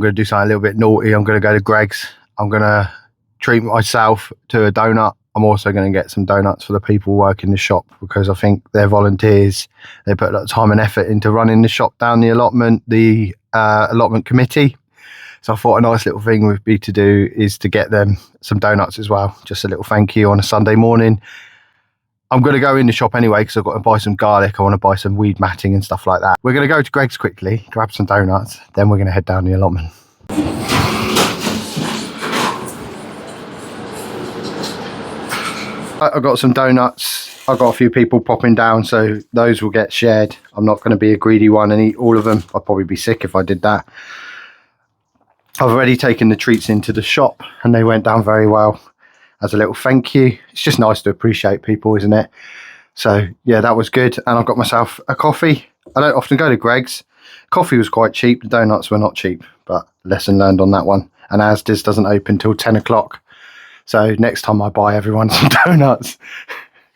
going to do something a little bit naughty. I'm going to go to Greg's. I'm going to treat myself to a donut. I'm also going to get some donuts for the people working the shop, because I think they're volunteers. They put a lot of time and effort into running the shop down the allotment, the allotment committee. So I thought a nice little thing would be to do is to get them some donuts as well. Just a little thank you on a Sunday morning. I'm going to go in the shop anyway because I've got to buy some garlic. I want to buy some weed matting and stuff like that. We're going to go to Greg's quickly, grab some donuts, then we're going to head down the allotment. I've got some donuts. I've got a few people popping down, so those will get shared. I'm not going to be a greedy one and eat all of them. I'd probably be sick if I did that. I've already taken the treats into the shop and they went down very well as a little thank you. It's just nice to appreciate people, isn't it? So yeah, that was good. And I've got myself a coffee. I don't often go to Greg's. Coffee was quite cheap. The donuts were not cheap, but lesson learned on that one. And Asda's doesn't open till 10 o'clock. So next time I buy everyone some donuts,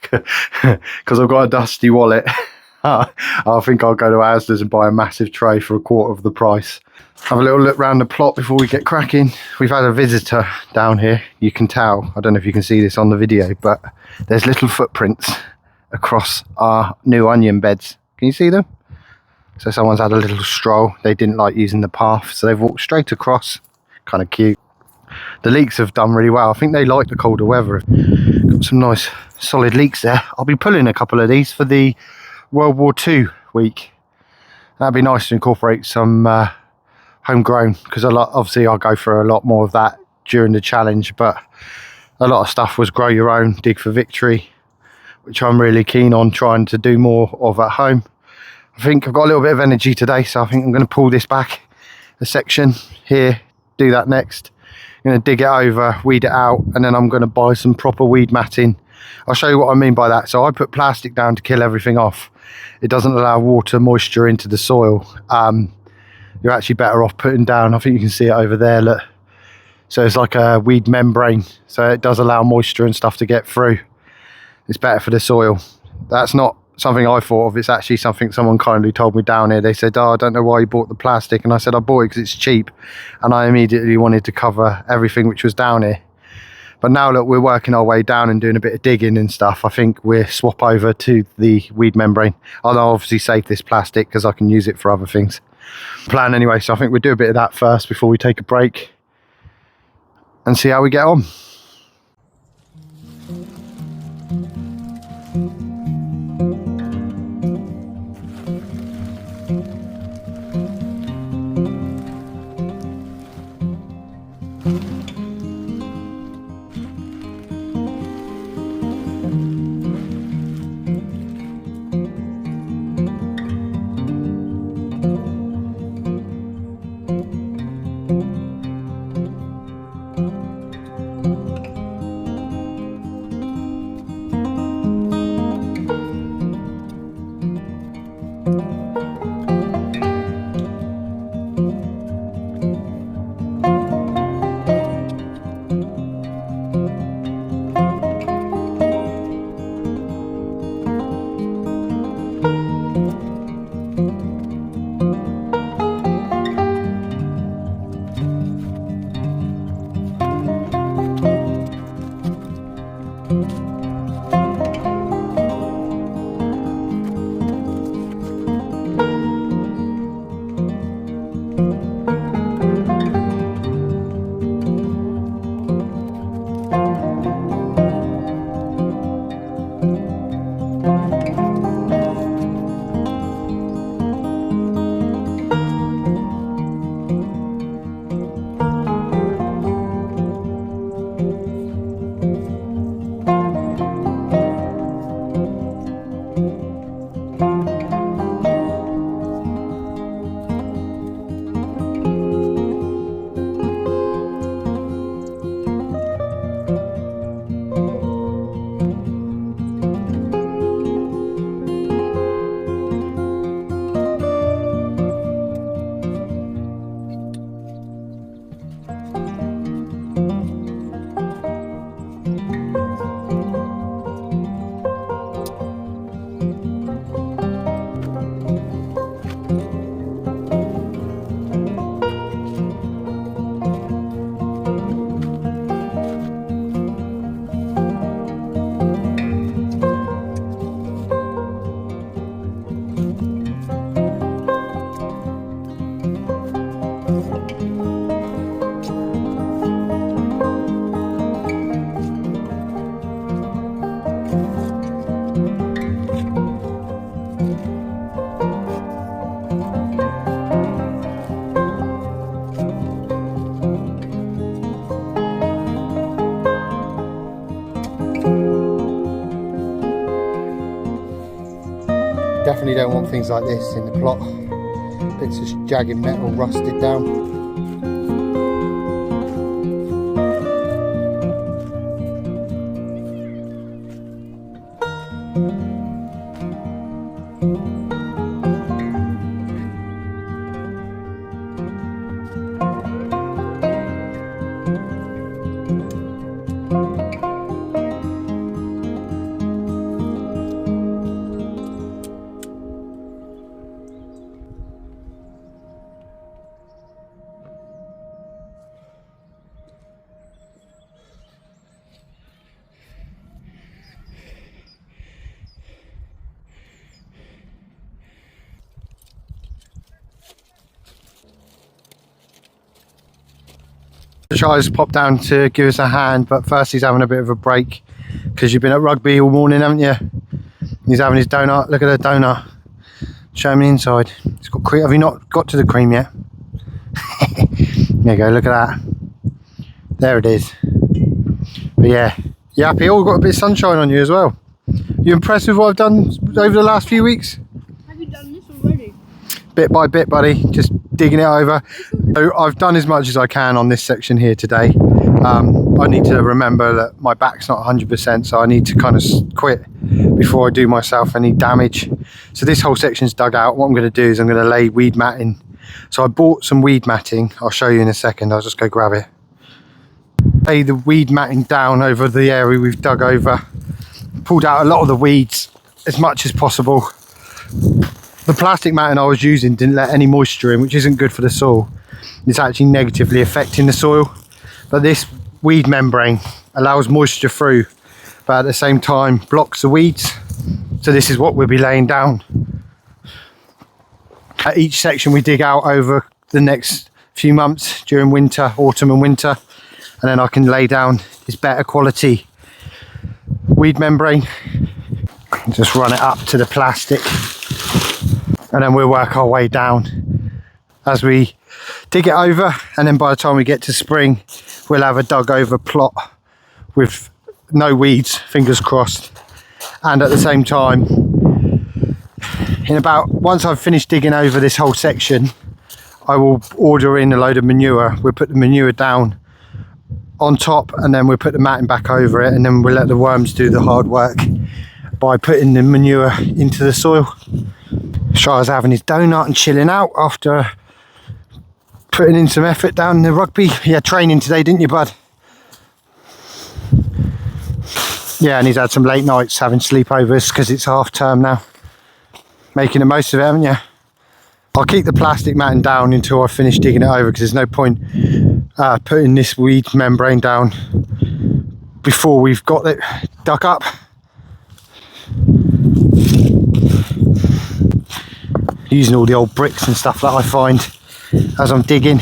because I've got a dusty wallet, I think I'll go to Asda's and buy a massive tray for a quarter of the price. Have a little look around the plot before we get cracking. We've had a visitor down here. You can tell, I don't know if you can see this on the video, but there's little footprints across our new onion beds. Can you see them? So someone's had a little stroll. They didn't like using the path, so they've walked straight across. Kind of cute. The leeks have done really well. I think they like the colder weather. Got some nice solid leeks there. I'll be pulling a couple of these for the World War II week. That'd be nice to incorporate some homegrown, because obviously I'll go for a lot more of that during the challenge, but a lot of stuff was grow your own, dig for victory, which I'm really keen on trying to do more of at home. I think I've got a little bit of energy today, so I think I'm going to pull this back a section here, do that next. I'm going to dig it over, weed it out, and then I'm going to buy some proper weed matting. I'll show you what I mean by that. So I put plastic down to kill everything off. It doesn't allow water, moisture into the soil. You're actually better off putting down, I think you can see it over there, look. So it's like a weed membrane, so it does allow moisture and stuff to get through. It's better for the soil. That's not something I thought of, it's actually something someone kindly told me down here. They said, oh, I don't know why you bought the plastic, and I said I bought it because it's cheap, and I immediately wanted to cover everything which was down here. But now look, we're working our way down and doing a bit of digging and stuff. I think we'll swap over to the weed membrane. I'll obviously save this plastic because I can use it for other things. Plan anyway, so I think we'll do a bit of that first before we take a break and see how we get on. definitely don't want things like this in the plot. Bits of jagged metal rusted down. Charles popped down to give us a hand, but first he's having a bit of a break because you've been at rugby all morning, haven't you? He's having his donut. Look at the donut. Show me inside. It's got cream. Have you not got to the cream yet? There you go. Look at that. There it is. But yeah, you happy? Oh, got a bit of sunshine on you as well. You impressed with what I've done over the last few weeks? Have you done this already? Bit by bit, buddy. Just digging it over. So I've done as much as I can on this section here today. I need to remember that my back's not 100%, so I need to kind of quit before I do myself any damage. So this whole section's dug out. What I'm going to do is I'm going to lay weed matting. So I bought some weed matting. I'll show you in a second. I'll just go grab it. Lay the weed matting down over the area we've dug over. Pulled out a lot of the weeds as much as possible. The plastic matting I was using didn't let any moisture in, which isn't good for the soil. It's actually negatively affecting the soil. But this weed membrane allows moisture through, but at the same time blocks the weeds. So this is what we'll be laying down. At each section we dig out over the next few months during winter, autumn and winter, and then I can lay down this better quality weed membrane. Just run it up to the plastic, and then we'll work our way down as we dig it over, and then by the time we get to spring we'll have a dug over plot with no weeds, fingers crossed. And at the same time, once I've finished digging over this whole section, I will order in a load of manure. We'll put the manure down on top, and then we'll put the matting back over it, and then we'll let the worms do the hard work by putting the manure into the soil. Shire's having his donut and chilling out after putting in some effort down in the rugby. You had training today, didn't you, bud? Yeah, and he's had some late nights having sleepovers because it's half term now. Making the most of it, haven't you? I'll keep the plastic matting down until I finish digging it over, because there's no point putting this weed membrane down before we've got it dug up. Using all the old bricks and stuff that I find as I'm digging.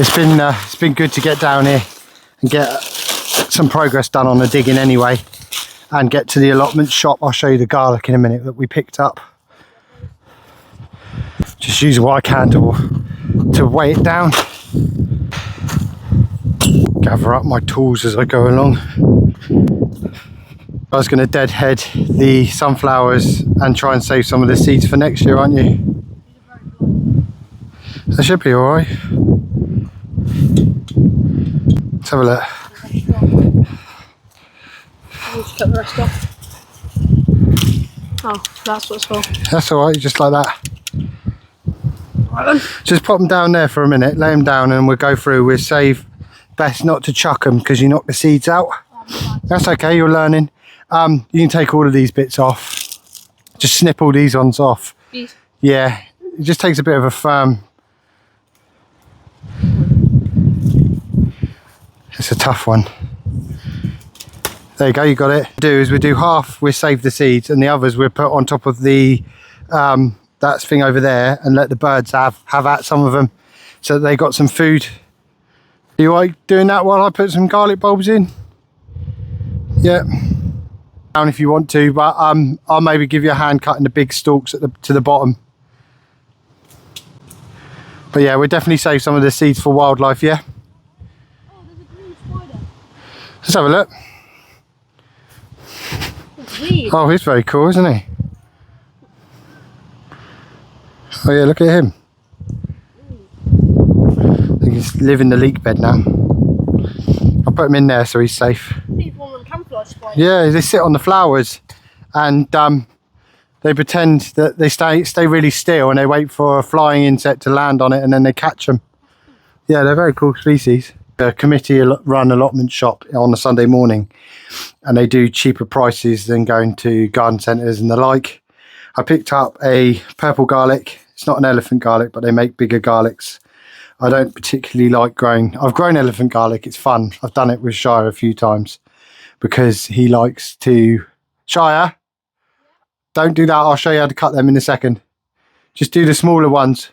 It's been good to get down here and get some progress done on the digging anyway, and get to the allotment shop. I'll show you the garlic in a minute that we picked up. Just using what I can to weigh it down. Gather up my tools as I go along. I was going to deadhead the sunflowers and try and save some of the seeds for next year, aren't you? That should be alright. Let's have a look. I'll just cut the rest off. Oh, that's what's for. That's alright, just like that. Right then. Just pop them down there for a minute, lay them down, and we'll go through. We'll save. Best not to chuck them because you knock the seeds out. That's okay, you're learning. You can take all of these bits off. Just snip all these ones off. These? Yeah, it just takes a bit of a firm. It's a tough one. There you go, you got it. What we do is we do half, we save the seeds, and the others we put on top of the that thing over there, and let the birds have at some of them, so that they got some food. Are you alright doing that while I put some garlic bulbs in? Yeah. Down if you want to, but I'll maybe give you a hand cutting the big stalks at to the bottom. But yeah, we'll definitely save some of the seeds for wildlife, yeah? Oh, there's a green spider. Let's have a look. It's weird. Oh, he's very cool, isn't he? Oh yeah, look at him. I think he's living in the leek bed now. I'll put him in there so he's safe. He's one of them camouflage spiders. Yeah, they sit on the flowers and they pretend that they stay really still and they wait for a flying insect to land on it and then they catch them. Yeah, they're very cool species. The committee run allotment shop on a Sunday morning and they do cheaper prices than going to garden centres and the like. I picked up a purple garlic. It's not an elephant garlic, but they make bigger garlics. I don't particularly like growing. I've grown elephant garlic. It's fun. I've done it with Shire a few times because he likes to... Shire, don't do that. I'll show you how to cut them in a second. Just do the smaller ones.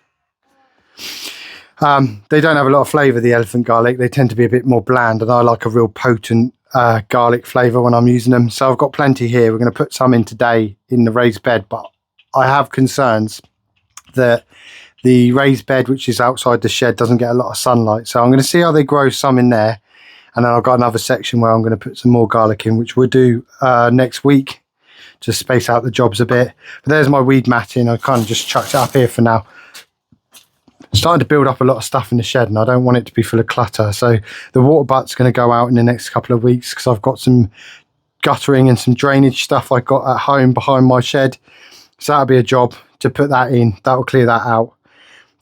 They don't have a lot of flavour, the elephant garlic. They tend to be a bit more bland and I like a real potent garlic flavour when I'm using them. So I've got plenty here. We're going to put some in today in the raised bed, but I have concerns that the raised bed, which is outside the shed, doesn't get a lot of sunlight. So I'm going to see how they grow some in there. And then I've got another section where I'm going to put some more garlic in, which we'll do next week. Just space out the jobs a bit. But there's my weed matting. I kind of just chucked it up here for now. Starting to build up a lot of stuff in the shed and I don't want it to be full of clutter. So the water butt's going to go out in the next couple of weeks because I've got some guttering and some drainage stuff I got at home behind my shed. So that'll be a job to put that in. That'll clear that out.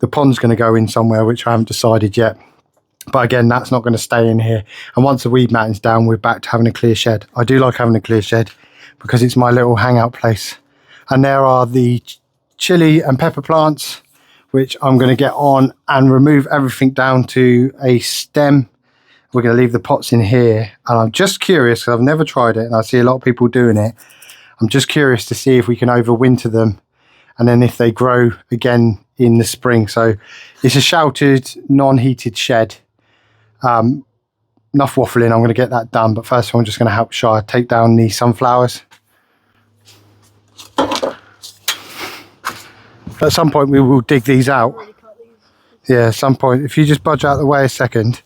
The pond's going to go in somewhere, which I haven't decided yet. But again, that's not going to stay in here. And once the weed matting's down, we're back to having a clear shed. I do like having a clear shed because it's my little hangout place. And there are the chili and pepper plants, which I'm going to get on and remove everything down to a stem. We're going to leave the pots in here. And I'm just curious, because I've never tried it and I see a lot of people doing it. I'm just curious to see if we can overwinter them and then if they grow again in the spring. So it's a sheltered, non-heated shed. Enough waffling, I'm going to get that done. But first of all, I'm just going to help Shire take down the sunflowers. At some point we will dig these out. Yeah, at some point. If you just budge out of the way a second.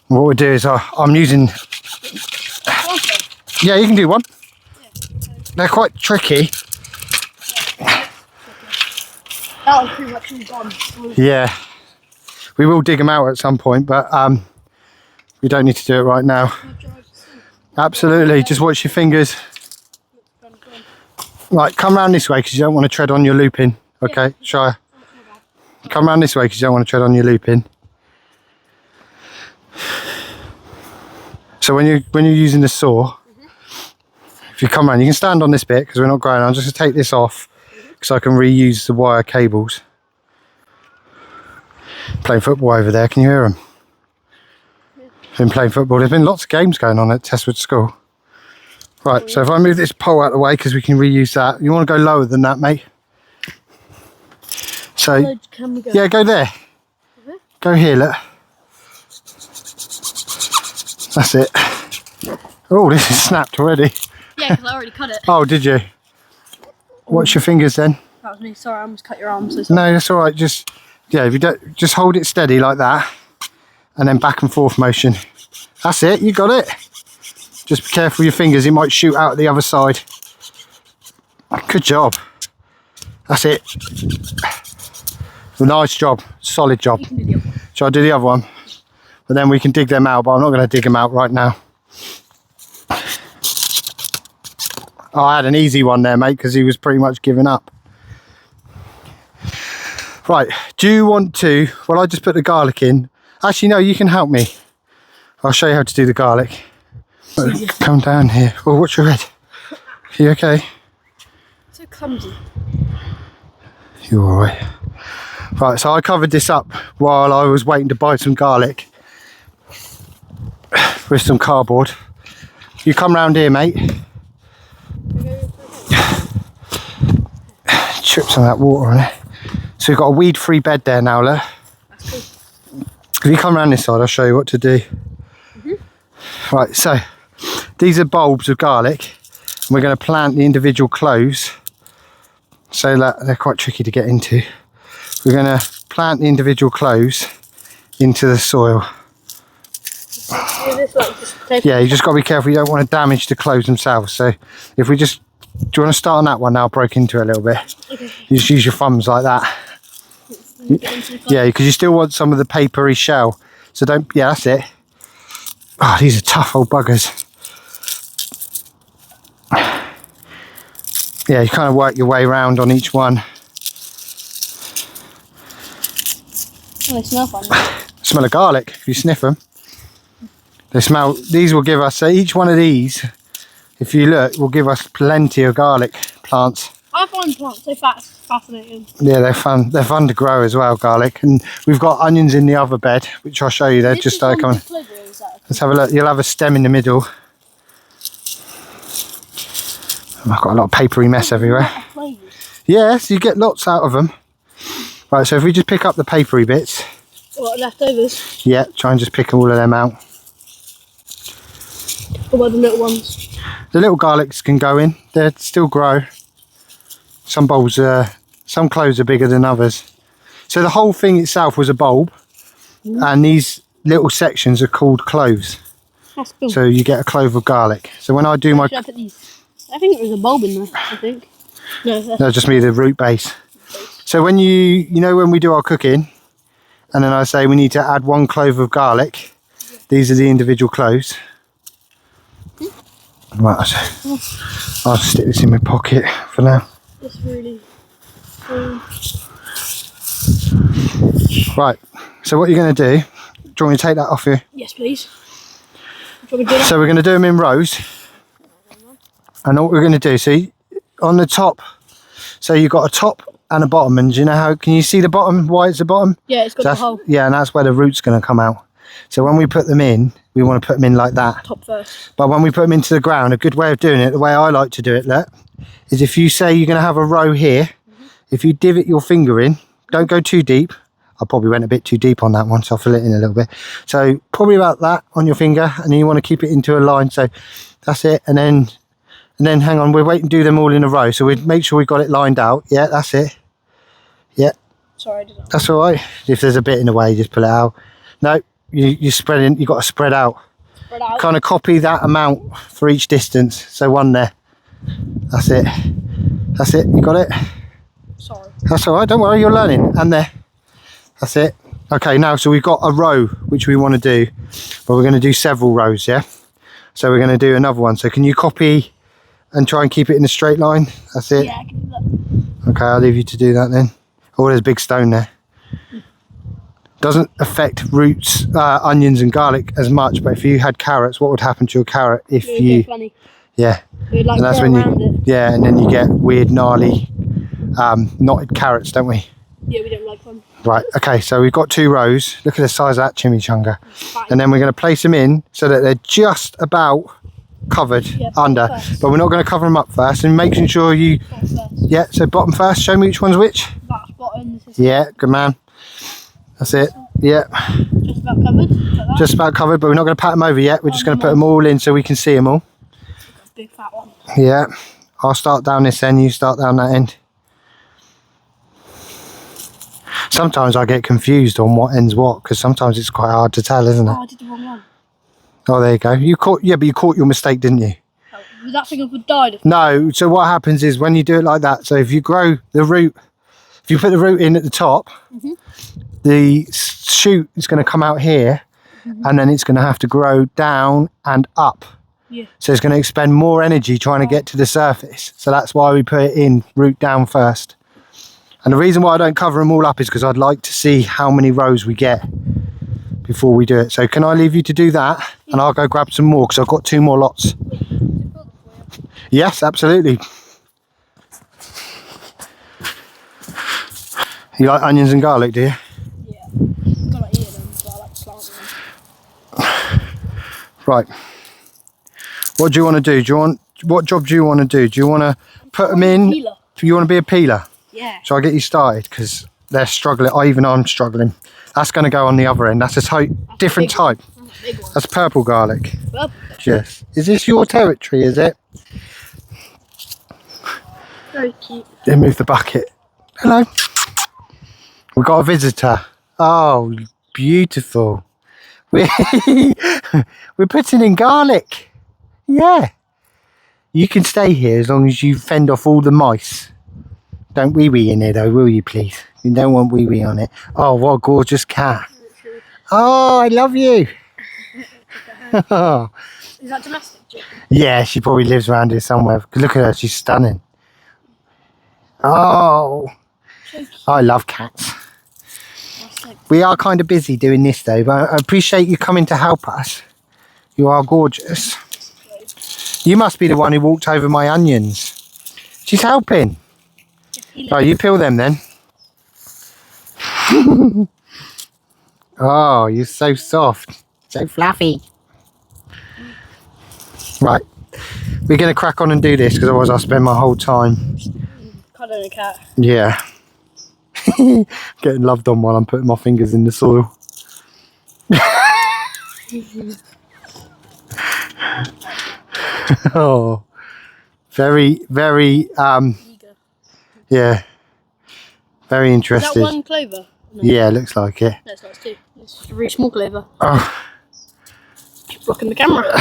What we'll do is I'm using... Yeah, you can do one. They're quite tricky. That was pretty much all gone. Yeah. We will dig them out at some point, but we don't need to do it right now. Absolutely. Just watch your fingers. Right, come round this way because you don't want to tread on your looping. Okay, Shire. Come round this way because you don't want to tread on your looping. So when you're using the saw, if you come round, you can stand on this bit because we're not growing. I'm just going to take this off so I can reuse the wire cables. Playing football over there, can you hear them? Been playing football. There's been lots of games going on at Testwood School. Right, so if I move this pole out of the way because we can reuse that. You want to go lower than that, mate? So, Can we go? yeah, go there. Go here, look. That's it. Oh, this is snapped already. Yeah, because I already cut it. Oh, did you? Watch your fingers then. That was me. Sorry, I almost cut your arm. So No, that's all right. Just, yeah, if you don't, just hold it steady like that, and then back and forth motion. That's it. You got it. Just be careful with your fingers. It might shoot out the other side. Good job. That's it. Nice job. Solid job. you can do the other one. Shall I do the other one? But then we can dig them out, but I'm not going to dig them out right now. Oh, I had an easy one there, mate, because he was pretty much giving up. Right, do you want to, well, I just put the garlic in. Actually, no, you can help me. I'll show you how to do the garlic. Come down here. Oh, what's your head? Are you okay? So clumsy. You're all right. Right, so I covered this up while I was waiting to buy some garlic with some cardboard. You come round here, mate. Chip some of that water on it. So we've got a weed-free bed there now, look. That's cool. If you come around this side, I'll show you what to do. Right, so these are bulbs of garlic. And we're going to plant the individual cloves so that they're quite tricky to get into. we're going to plant the individual cloves into the soil. Yeah, you just got to be careful. You don't want to damage the cloves themselves. So if we just, do you want to start on that one now? Broke into it a little bit. Okay. You just use your thumbs like that. Yeah, because you still want some of the papery shell. So don't, yeah, that's it. Oh, these are tough old buggers. Yeah, you kind of work your way around on each one. Oh, they smell fun. Smell of garlic if you sniff them. They smell, these will give us, so each one of these, if you look, will give us plenty of garlic plants. I find plants so fascinating. Yeah, they're fun to grow as well, garlic. And we've got onions in the other bed, which I'll show you. They're just started coming. Let's have a look. You'll have a stem in the middle. I've got a lot of papery mess everywhere. Yes, you get lots out of them. Right, so if we just pick up the papery bits. What, leftovers? Yeah, try and just pick all of them out. What about the little ones? The little garlics can go in. They still grow. Some bulbs, some cloves are bigger than others. So the whole thing itself was a bulb, and these little sections are called cloves. That's cool. So you get a clove of garlic. So when I do my... Should I put these? I think there was a bulb in there, I think. No, that's just me, the root base. So when you know when we do our cooking, and then I say we need to add 1 clove of garlic, these are the individual cloves. Right, I'll stick this in my pocket for now. It's really... Right, so what you're going to do, do you want me to take that off you? Yes, please. Do you want me to do that? So we're going to do them in rows. And what we're going to do, see, on the top, so you've got a top and a bottom, and do you know how, can you see the bottom, why it's the bottom? Yeah, it's got the hole. Yeah, and that's where the root's going to come out. So when we put them in, we want to put them in like that. Top first. But when we put them into the ground, a good way of doing it, the way I like to do it, look, is if you say you're going to have a row here, if you divot your finger in, don't go too deep. I probably went a bit too deep on that one, so I'll fill it in a little bit. So probably about that on your finger, and then you want to keep it into a line. So that's it, and then hang on, we're waiting to do them all in a row, so we'd make sure we got it lined out. Yeah, that's it. Yeah. Sorry, I didn't. That's all right. If there's a bit in the way, just pull it out. No, you spread in. You got to spread out. Spread out. Kind of copy that amount for each distance. So 1 there. That's it. That's it. You got it. Sorry. That's all right. Don't worry. You're learning. And there. That's it. Okay. Now, so we've got a row which we want to do, but we're going to do several rows. Yeah. So we're going to do another one. So can you copy and try and keep it in a straight line? That's it. Yeah, I can do that. Okay, I'll leave you to do that then. Oh, there's a big stone there. Doesn't affect roots, onions and garlic as much, but if you had carrots, what would happen to your carrot if It would you... get funny. Yeah. It would like And that's grow when around you... it. Yeah, and then you get weird, gnarly, knotted carrots, don't we? Yeah, we don't like them. Right, okay, so we've got 2 rows. Look at the size of that chimichanga. And then we're going to place them in so that they're just about covered under. First. But we're not going to cover them up first, and making sure you... First. Yeah, so bottom first. Show me which one's which. That's bottom. This is Yeah, good man. That's it. Yeah, just about covered. Like that. just about covered, but we're not going to pat them over yet. We're just going to put them all in so we can see them all. Big fat one. Yeah, I'll start down this end, you start down that end. Sometimes I get confused on what end's what, because sometimes it's quite hard to tell, isn't it? Oh, I did the wrong one. Oh, there you go. You caught, yeah, but you caught your mistake, didn't you? Oh, was that thing up would died? No, so what happens is when you do it like that, so if you grow the root, if you put the root in at the top, the shoot is going to come out here, and then it's going to have to grow down and up. Yeah. So it's going to expend more energy trying to get to the surface. So that's why we put it in root down first. And the reason why I don't cover them all up is because I'd like to see how many rows we get before we do it. So can I leave you to do that? And I'll go grab some more because I've got 2 more lots. Yes, absolutely. You like onions and garlic, do you? Yeah. I don't like eating them, but I like planting them. Right. What do you want to do? What job do you want to do? Do you want to put them in? Peeler. Do you want to be a peeler? Yeah. Shall I get you started? Because they're struggling. I'm struggling. That's going to go on the other end. That's a different type. That's a big one. That's purple garlic. Well, Yes. Is this your territory, is it? very cute. Then move the bucket. Hello. We got a visitor. Oh, beautiful. We're putting in garlic. Yeah. You can stay here as long as you fend off all the mice. Don't wee-wee in it though, will you please? You don't want wee-wee on it. Oh, what a gorgeous cat. Oh, I love you. Is that domestic chicken? Yeah, she probably lives around here somewhere. Look at her, she's stunning. Oh, I love cats. We are kind of busy doing this though, but I appreciate you coming to help us. You are gorgeous. You must be the one who walked over my onions. She's helping. Oh, you peel them then. Oh, you're so soft. So fluffy. Right. We're going to crack on and do this because otherwise I'll spend my whole time. Cuddling a cat. Yeah. Getting loved on while I'm putting my fingers in the soil. Oh. Very, very, Eager. yeah. Very Is interested. that one clover? No. Yeah, looks like it. No, it's not. It's two. It's a really small clover. Oh. Keep blocking the camera.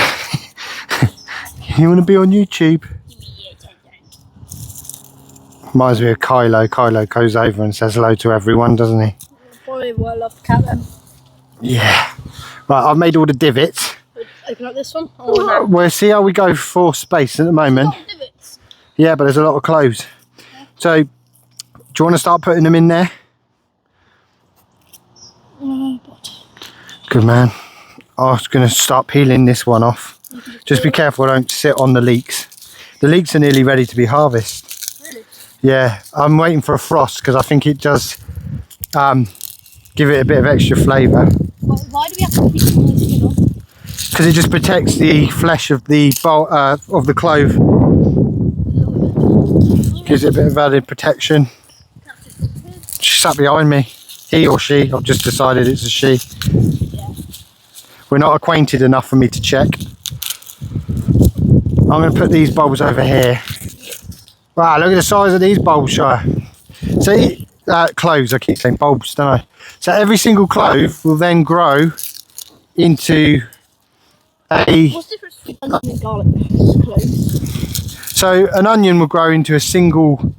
You want to be on YouTube? Reminds me of Kylo. Kylo goes over and says hello to everyone, doesn't he? Probably why I love the cat then. Yeah. Right, I've made all the divots. Open up this one. Oh, no. We'll see how we go for space at the moment. Oh, divots. Yeah, but there's a lot of clothes. So, do you want to start putting them in there? But Good man. I was going to start peeling this one off. Just be careful I don't sit on the leeks. The leeks are nearly ready to be harvested. really? Yeah, I'm waiting for a frost because I think it does give it a bit of extra flavour. Why do we have to keep the skin on? Because it just protects the flesh of the clove. Gives it a bit of added protection. She sat behind me. He or she, I've just decided it's a she. Yeah. We're not acquainted enough for me to check. I'm going to put these bulbs over here. Wow, look at the size of these bulbs, Shire. See, cloves, I keep saying bulbs, don't I? So every single clove will then grow into a... What's the difference between onion and garlic cloves? So an onion will grow into a single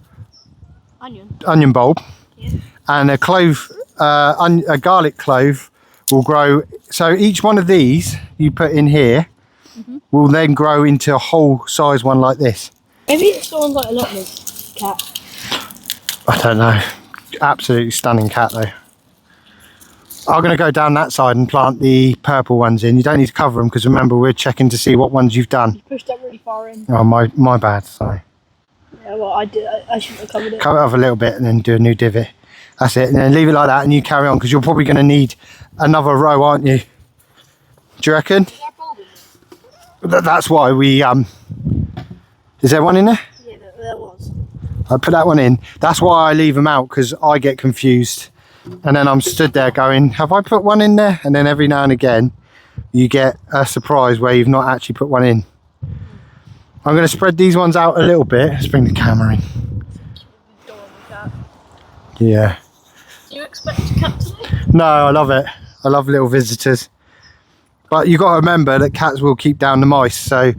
onion bulb. Yeah. And a clove, a garlic clove will grow. So each one of these you put in here will then grow into a whole size one like this. Maybe it's someone's like Allotment cat. I don't know. Absolutely stunning cat though. I'm going to go down that side and plant the purple ones in. You don't need to cover them because remember we're checking to see what ones you've done. You pushed that really far in. Oh, my bad, sorry. Yeah, well, I did. I shouldn't have covered it. Cover it off a little bit and then do a new divot. That's it. And then leave it like that and you carry on because you're probably going to need another row, aren't you? Do you reckon? Is there a bulb in there? That's why we... Is there one in there? Yeah, there was. I put that one in. That's why I leave them out because I get confused. And then I'm stood there going, have I put one in there? And then every now and again, you get a surprise where you've not actually put one in. I'm going to spread these ones out a little bit. Let's bring the camera in. Yeah. Do you expect a cat today? No, I love it. I love little visitors. But you've got to remember that cats will keep down the mice. So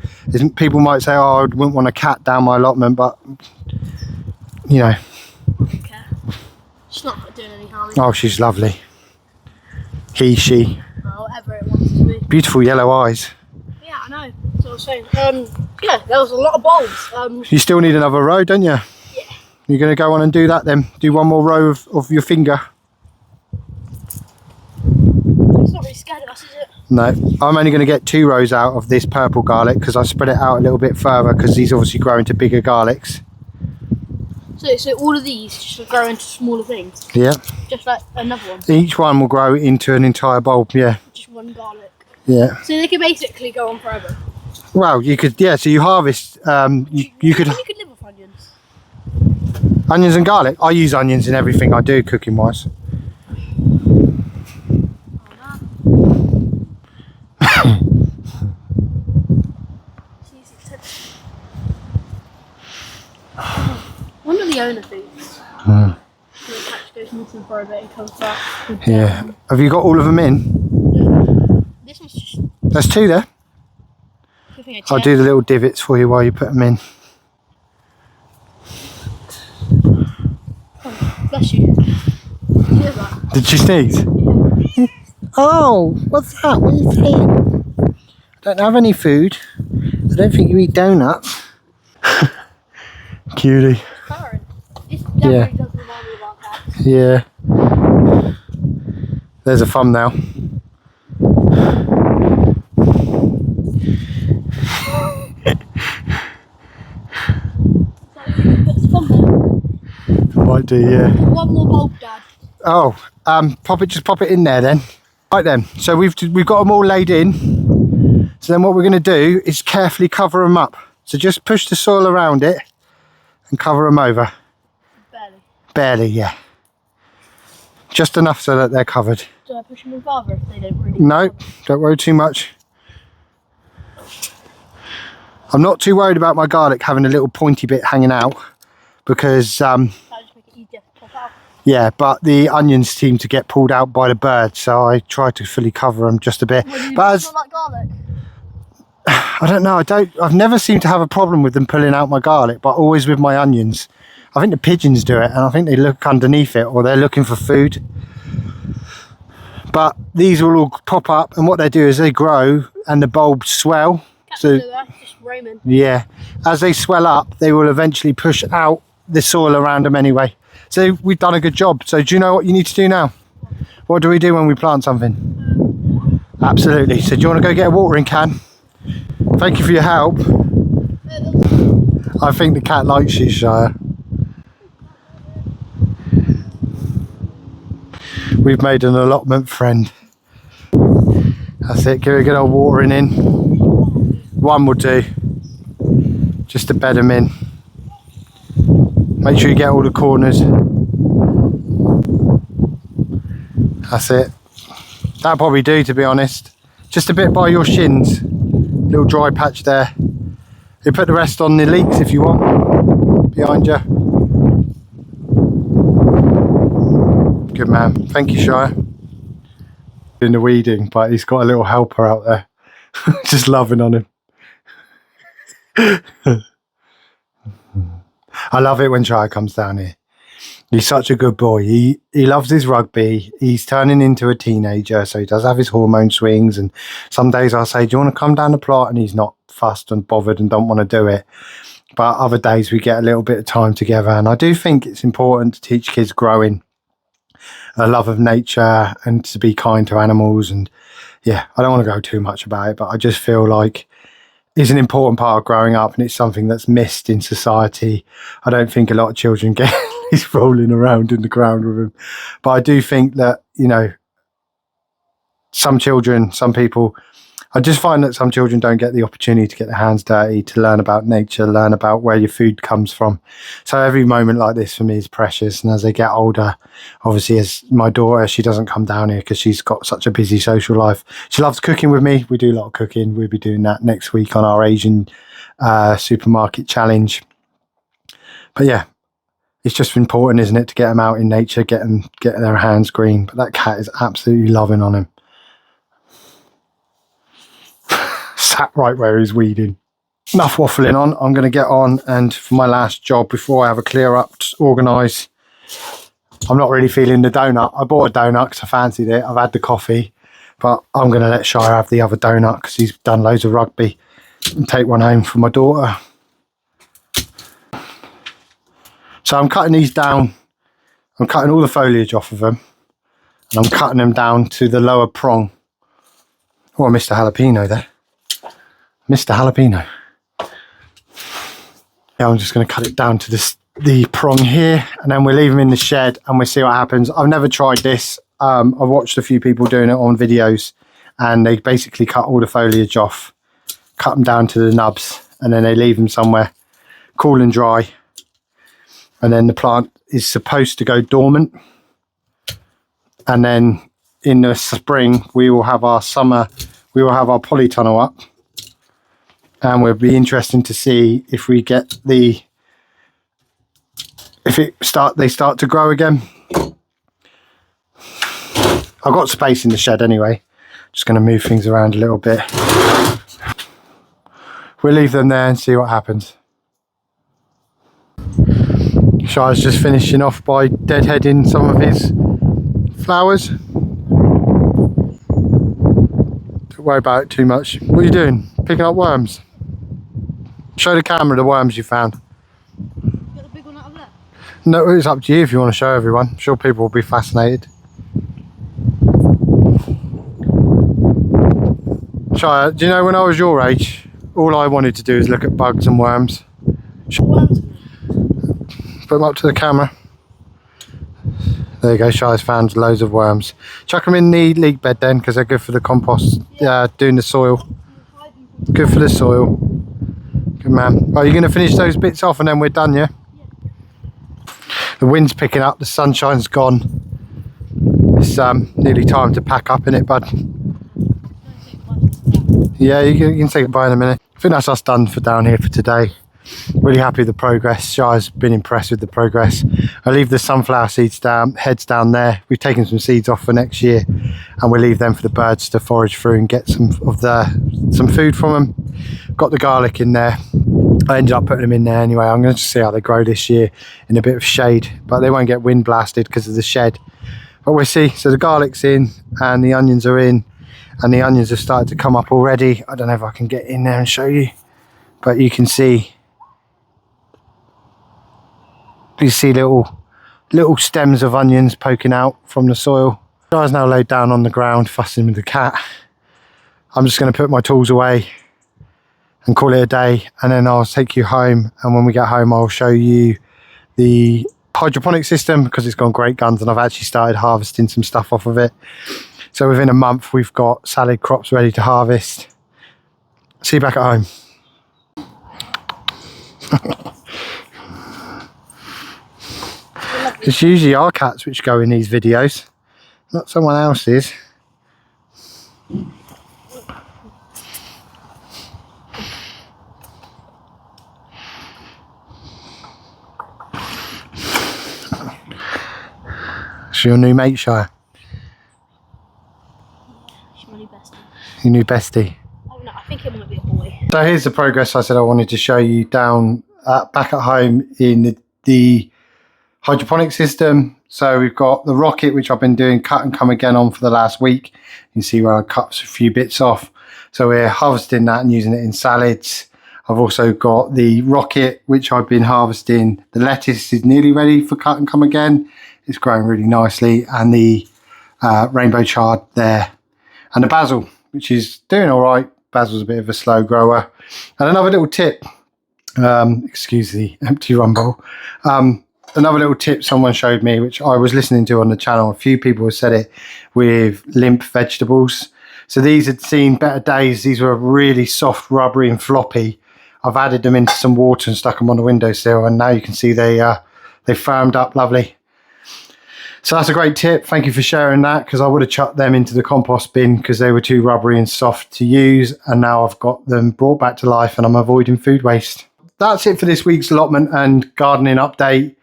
people might say, oh, I wouldn't want a cat down my allotment. But, you know. Okay. She's not doing any harm. Oh, she's lovely. He, she. Well, whatever it wants to be. Beautiful yellow eyes. Yeah, I know. That's what I was saying. Yeah, there was a lot of bulbs. You still need another row, don't you? Yeah. You're going to go on and do that then? Do one more row of your finger? It's not really scared of us, is it? No. I'm only going to get 2 rows out of this purple garlic because I spread it out a little bit further because these obviously grow into bigger garlics. So all of these just grow into smaller things? Yeah. Just like another one? Each one will grow into an entire bulb, yeah. Just one garlic? Yeah. So they could basically go on forever? Well, you could, yeah, so you harvest, you could... You could live with onions? Onions and garlic? I use onions in everything I do cooking wise. Wonder the owner thinks. goes missing for a bit and comes back. Yeah. Have you got all of them in? This one's just. There's 2 there. I'll do the little divots for you while you put them in. Oh, bless you. Did you hear that? Did she sneeze? Yeah. Oh, what's that? What are you saying? Don't have any food. I don't think you eat donuts. Cutie. Current. This Yeah. definitely does remind me of our cats. Yeah. There's a thumbnail. It's fun though. Might do, yeah. One more bulb, Dad. Oh, just pop it in there then. Right then, so we've got them all laid in. So then what we're going to do is carefully cover them up. So just push the soil around it and cover them over. Barely. Barely, yeah. Just enough so that they're covered. Do I push them in farther if they don't really? No, don't worry too much. I'm not too worried about my garlic having a little pointy bit hanging out because That'll just make it easier to pop out. yeah, but the onions seem to get pulled out by the birds, so I try to fully cover them just a bit. Well, you But as, not like garlic? I don't know, I've never seemed to have a problem with them pulling out my garlic, but always with my onions. I think the pigeons do it, and I think they look underneath it, or they're looking for food. But these will all pop up, and what they do is they grow and the bulbs swell. Cats So do that, just roaming. yeah, as they swell up, they will eventually push out the soil around them anyway. So we've done a good job. So do you know what you need to do now? What do we do when we plant something? Absolutely. So do you want to go get a watering can? Thank you for your help. I think the cat likes you, Shire. We've made an allotment friend. That's it, give it a good old watering in. One will do. Just to bed them in. Make sure you get all the corners. That's it. That'll probably do, to be honest. Just a bit by your shins. Little dry patch there. You put the rest on the leeks if you want. Behind you. Good man. Thank you, Shire. In the weeding, but he's got a little helper out there. Just loving on him. I love it when Shire comes down here. He's such a good boy. He loves his rugby. He's turning into a teenager, so he does have his hormone swings. And some days I'll say, do you want to come down the plot? And he's not fussed and bothered and don't want to do it. But other days we get a little bit of time together. And I do think it's important to teach kids growing a love of nature and to be kind to animals. And yeah, I don't want to go too much about it, but I just feel like it's an important part of growing up, and it's something that's missed in society. I don't think a lot of children get he's rolling around in the ground with him, but I do think that, you know, some children, some people, I just find that some children don't get the opportunity to get their hands dirty, to learn about nature, learn about where your food comes from. So every moment like this for me is precious. And as they get older, obviously, as my daughter, she doesn't come down here because she's got such a busy social life. She loves cooking with me. We do a lot of cooking. We'll be doing that next week on our Asian supermarket challenge. But yeah, it's just important, isn't it, to get them out in nature, get their hands green. But that cat is absolutely loving on him. Sat right where he's weeding. Enough waffling on. I'm going to get on, and for my last job before I have a clear up to organise. I'm not really feeling the donut. I bought a donut because I fancied it. I've had the coffee, but I'm going to let Shire have the other donut because he's done loads of rugby, and take one home for my daughter. So I'm cutting these down. I'm cutting all the foliage off of them, and I'm cutting them down to the lower prong. Oh, I missed a jalapeno there. Mr. Jalapeno. Yeah, I'm just going to cut it down to the prong here, and then we'll leave them in the shed and we'll see what happens. I've never tried this. I've watched a few people doing it on videos, and they basically cut all the foliage off, cut them down to the nubs, and then they leave them somewhere cool and dry. And then the plant is supposed to go dormant. And then in the spring, we will have our polytunnel up. And we'll be interesting to see if we get they start to grow again. I've got space in the shed anyway. Just going to move things around a little bit. We'll leave them there and see what happens. Shire's just finishing off by deadheading some of his flowers. Don't worry about it too much. What are you doing? Picking up worms? Show the camera the worms you found. Get the big one out of there. No, it's up to you if you want to show everyone. I'm sure people will be fascinated. Shire, do you know when I was your age, all I wanted to do is look at bugs and worms. Worms. Put them up to the camera. There you go, Shire's found loads of worms. Chuck them in the leek bed then, because they're good for the compost, doing the soil. Good for the soil. Good man. Right, you're going to finish those bits off and then we're done, yeah? The wind's picking up, the sunshine's gone. It's nearly time to pack up, innit, bud? Yeah, you can say goodbye in a minute. I think that's us done for down here for today. Really happy with the progress. Shire's been impressed with the progress. I leave the sunflower seeds heads down there. We've taken some seeds off for next year and we'll leave them for the birds to forage through and get some food from them. Got the garlic in there. I ended up putting them in there anyway. I'm going to see how they grow this year in a bit of shade, but they won't get wind blasted because of the shed. But we'll see. So the garlic's in and the onions are in, and the onions have started to come up already. I don't know if I can get in there and show you, but you can see little stems of onions poking out from the soil. Shire's now laid down on the ground fussing with the cat. I'm just going to put my tools away and call it a day, and then I'll take you home, and when we get home I'll show you the hydroponic system because it's gone great guns and I've actually started harvesting some stuff off of it. So within a month we've got salad crops ready to harvest. See you back at home. It's usually our cats which go in these videos, not someone else's. It's your new mate, Shire. She's my new bestie. Your new bestie. Oh no, I think it might be a boy. So here's the progress I said I wanted to show you down back at home in the hydroponic system. So we've got the rocket, which I've been doing cut and come again on for the last week. You can see where I cut a few bits off. So we're harvesting that and using it in salads. I've also got the rocket, which I've been harvesting. The lettuce is nearly ready for cut and come again. It's growing really nicely. And the rainbow chard there. And the basil, which is doing all right. Basil's a bit of a slow grower. And another little tip, excuse the empty rumble. Another little tip someone showed me, which I was listening to on the channel. A few people have said it with limp vegetables. So these had seen better days. These were really soft, rubbery and floppy. I've added them into some water and stuck them on the windowsill, and now you can see they firmed up lovely. So that's a great tip. Thank you for sharing that, because I would have chucked them into the compost bin because they were too rubbery and soft to use, and now I've got them brought back to life and I'm avoiding food waste. That's it for this week's allotment and gardening update.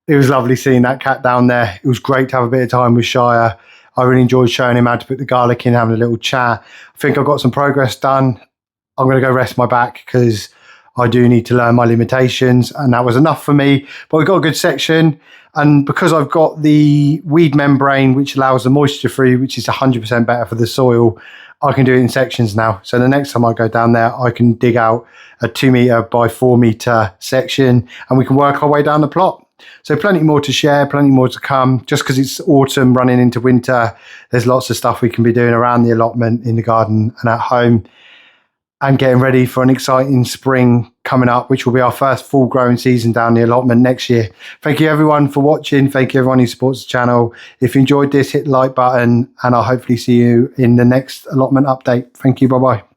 It was lovely seeing that cat down there. It was great to have a bit of time with Shire. I really enjoyed showing him how to put the garlic in, having a little chat. I think I've got some progress done. I'm going to go rest my back because I do need to learn my limitations, and that was enough for me. But we've got a good section, and because I've got the weed membrane, which allows the moisture free, which is 100% better for the soil, I can do it in sections now. So the next time I go down there, I can dig out a 2 metre by 4 metre section, and we can work our way down the plot. So plenty more to share, plenty more to come. Just because it's autumn running into winter, there's lots of stuff we can be doing around the allotment, in the garden and at home, and getting ready for an exciting spring coming up, which will be our first full growing season down the allotment next year. Thank you everyone for watching. Thank you everyone who supports the channel. If you enjoyed this, hit the like button, and I'll hopefully see you in the next allotment update. Thank you. Bye bye.